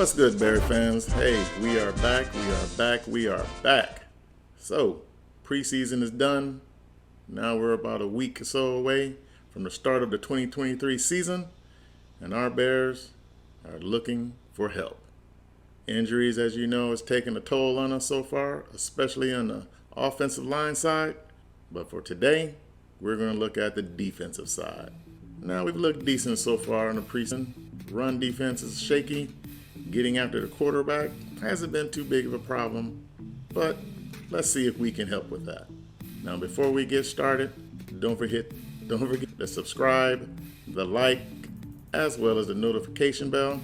What's good, Bears fans? Hey, we are back. So, preseason is done. Now we're about a week or so away from the start of the 2023 season, and our Bears are looking for help. Injuries, as you know, has taken a toll on us so far, especially on the offensive line side. But for today, we're going to look at the defensive side. Now, we've looked decent so far in the preseason. Run defense is shaky. Getting after the quarterback hasn't been too big of a problem, but let's see if we can help with that. Now, before we get started, don't forget to subscribe, the like, as well as the notification bell,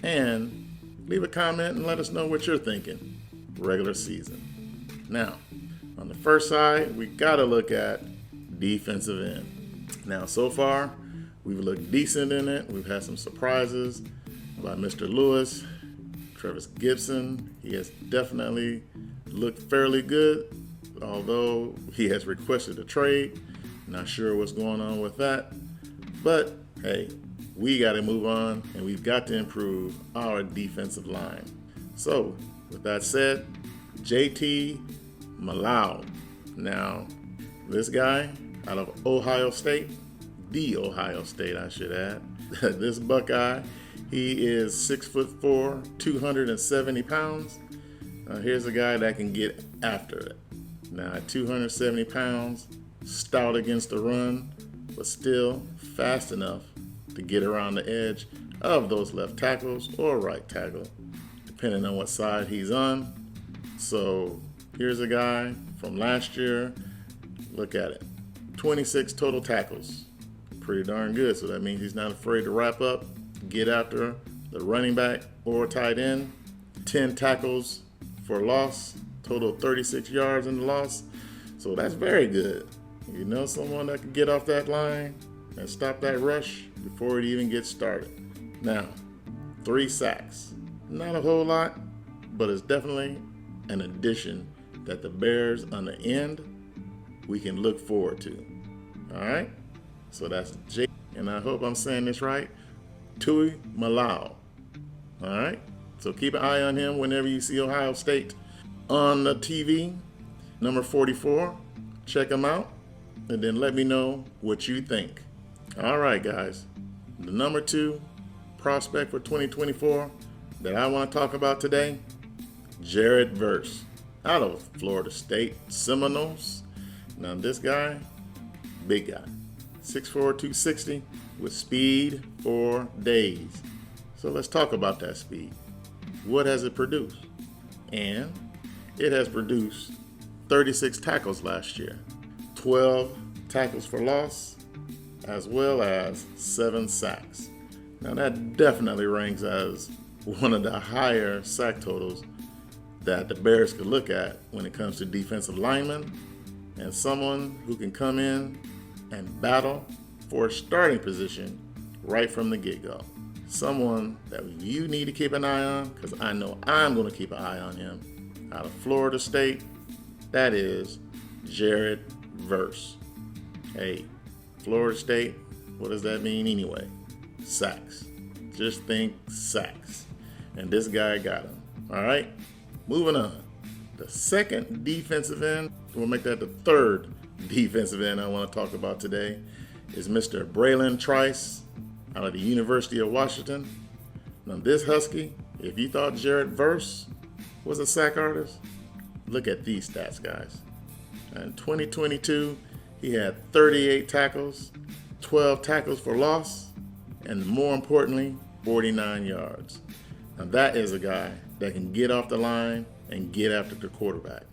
and leave a comment and let us know what you're thinking regular season. Now, on the first side, we got to look at defensive end. Now, so far, we've looked decent in it. We've had some surprises by Mr. Lewis. Travis Gibson, he has definitely looked fairly good, although he has requested a trade. Not sure what's going on with that. But, hey, we got to move on, and we've got to improve our defensive line. So, with that said, JT Malau. Now, this guy out of Ohio State, I should add, this Buckeye, he is 6'4", 270 pounds. Here's a guy that can get after it. Now, at 270 pounds, stout against the run, but still fast enough to get around the edge of those left tackles or right tackle, depending on what side he's on. So here's a guy from last year. Look at it. 26 total tackles. Pretty darn good. So that means he's not afraid to wrap up, get after the running back or tight end. 10 tackles for loss, total 36 yards in the loss. So that's very good. You know, someone that can get off that line and stop that rush before it even gets started. Now, 3 sacks. Not a whole lot, but it's definitely an addition that the Bears on the end we can look forward to. All right? So that's J, and I hope I'm saying this right, Tui Malau. All right? So keep an eye on him whenever you see Ohio State on the TV. Number 44, check him out, and then let me know what you think. All right, guys. The number 2 prospect for 2024 that I want to talk about today, Jared Verse, out of Florida State Seminoles. Now this guy, big guy, 6'4", 260 with speed for days. So let's talk about that speed. What has it produced? And it has produced 36 tackles last year, 12 tackles for loss, as well as 7 sacks. Now that definitely ranks as one of the higher sack totals that the Bears could look at when it comes to defensive linemen, and someone who can come in and battle for a starting position right from the get-go. Someone that you need to keep an eye on, because I know I'm going to keep an eye on him. Out of Florida State, that is Jared Verse. Hey, Florida State, what does that mean anyway? Sacks. Just think sacks. And this guy got him. All right, moving on. The second defensive end, we'll make that the third defensive end I want to talk about today, is Mr. Braylon Trice out of the University of Washington. Now this Husky, if you thought Jared Verse was a sack artist, look at these stats, guys. In 2022, he had 38 tackles, 12 tackles for loss, and more importantly, 49 yards. Now that is a guy that can get off the line and get after the quarterback.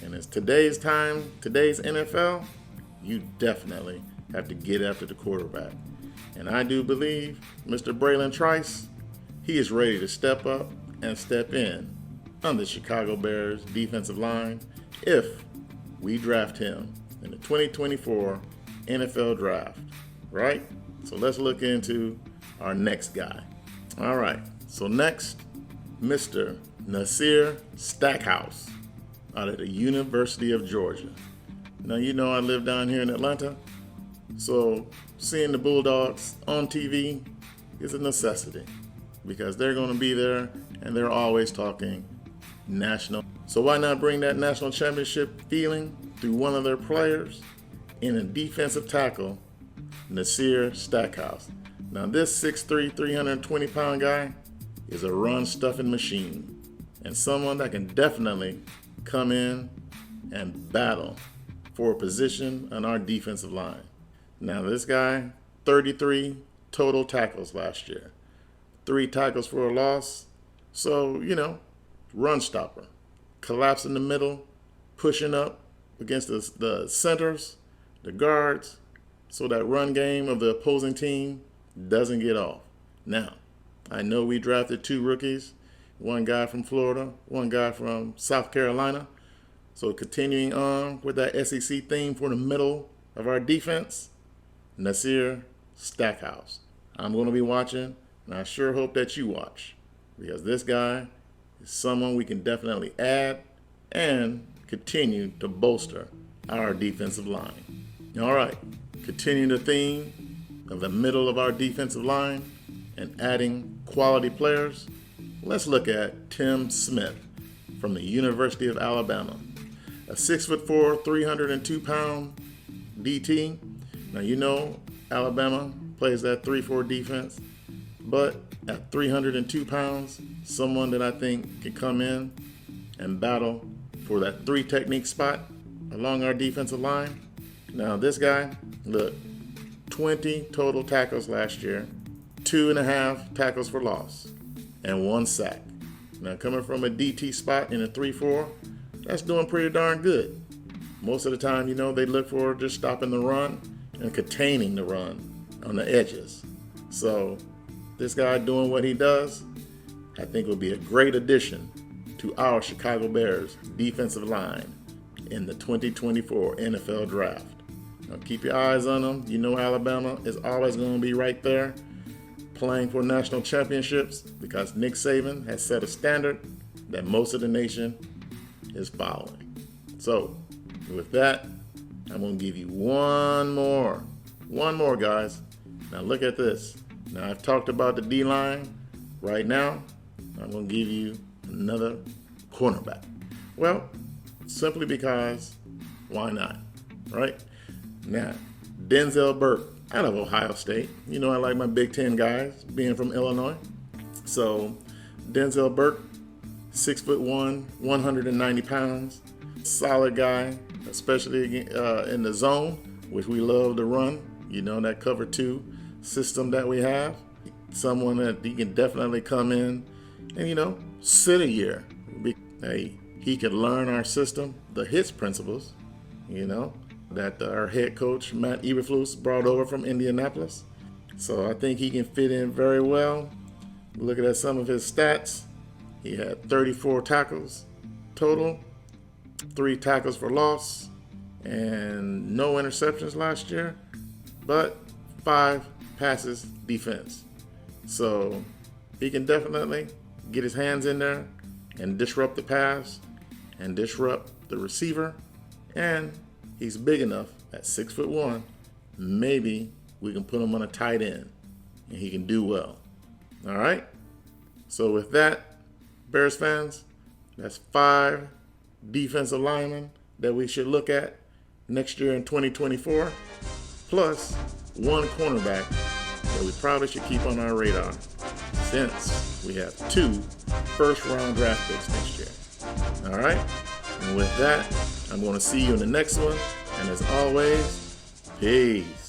And it's today's NFL, you definitely have to get after the quarterback. And I do believe Mr. Braylon Trice, he is ready to step up and step in on the Chicago Bears defensive line if we draft him in the 2024 NFL draft, right? So let's look into our next guy. All right, so next, Mr. Nasir Stackhouse out of the University of Georgia. Now, you know I live down here in Atlanta, so seeing the Bulldogs on TV is a necessity because they're going to be there and they're always talking national. So why not bring that national championship feeling through one of their players in a defensive tackle, Nasir Stackhouse. Now this 6'3", 320-pound guy is a run-stuffing machine and someone that can definitely come in and battle for a position on our defensive line. Now this guy, 33 total tackles last year, 3 tackles for a loss. So, run stopper, collapse in the middle, pushing up against the centers, the guards, so that run game of the opposing team doesn't get off. Now, I know we drafted 2 rookies, one guy from Florida, one guy from South Carolina. So continuing on with that SEC theme for the middle of our defense, Nasir Stackhouse. I'm going to be watching, and I sure hope that you watch, because this guy is someone we can definitely add and continue to bolster our defensive line. All right, continuing the theme of the middle of our defensive line and adding quality players, let's look at Tim Smith from the University of Alabama, a 6'4", 302-pound DT. Now, Alabama plays that 3-4 defense, but at 302 pounds, someone that I think can come in and battle for that 3 technique spot along our defensive line. Now, this guy, look, 20 total tackles last year, 2.5 tackles for loss, and 1 sack. Now, coming from a DT spot in a 3-4, that's doing pretty darn good. Most of the time, they look for just stopping the run and containing the run on the edges. So this guy doing what he does, I think will be a great addition to our Chicago Bears defensive line in the 2024 NFL Draft. Now keep your eyes on them. Alabama is always going to be right there playing for national championships because Nick Saban has set a standard that most of the nation is following. So with that, I'm going to give you one more, guys. Now look at this. Now I've talked about the D-line. Right now, I'm going to give you another cornerback. Well, simply because why not, right? Now, Denzel Burke out of Ohio State. I like my Big Ten guys, being from Illinois. So Denzel Burke, 6'1", 190 pounds, solid guy, especially in the zone, which we love to run. That cover 2 system that we have. Someone that he can definitely come in and, sit a year. He can learn our system, the HITS principles, that our head coach, Matt Eberflus, brought over from Indianapolis. So I think he can fit in very well. Looking at some of his stats, he had 34 tackles total, 3 tackles for loss, and no interceptions last year, but 5 passes defense. So he can definitely get his hands in there and disrupt the pass and disrupt the receiver. And he's big enough at 6'1", maybe we can put him on a tight end and he can do well. All right. So with that, Bears fans, that's 5 defensive linemen that we should look at next year in 2024, plus 1 cornerback that we probably should keep on our radar since we have 2 first-round draft picks next year. All right? And with that, I'm going to see you in the next one. And as always, peace.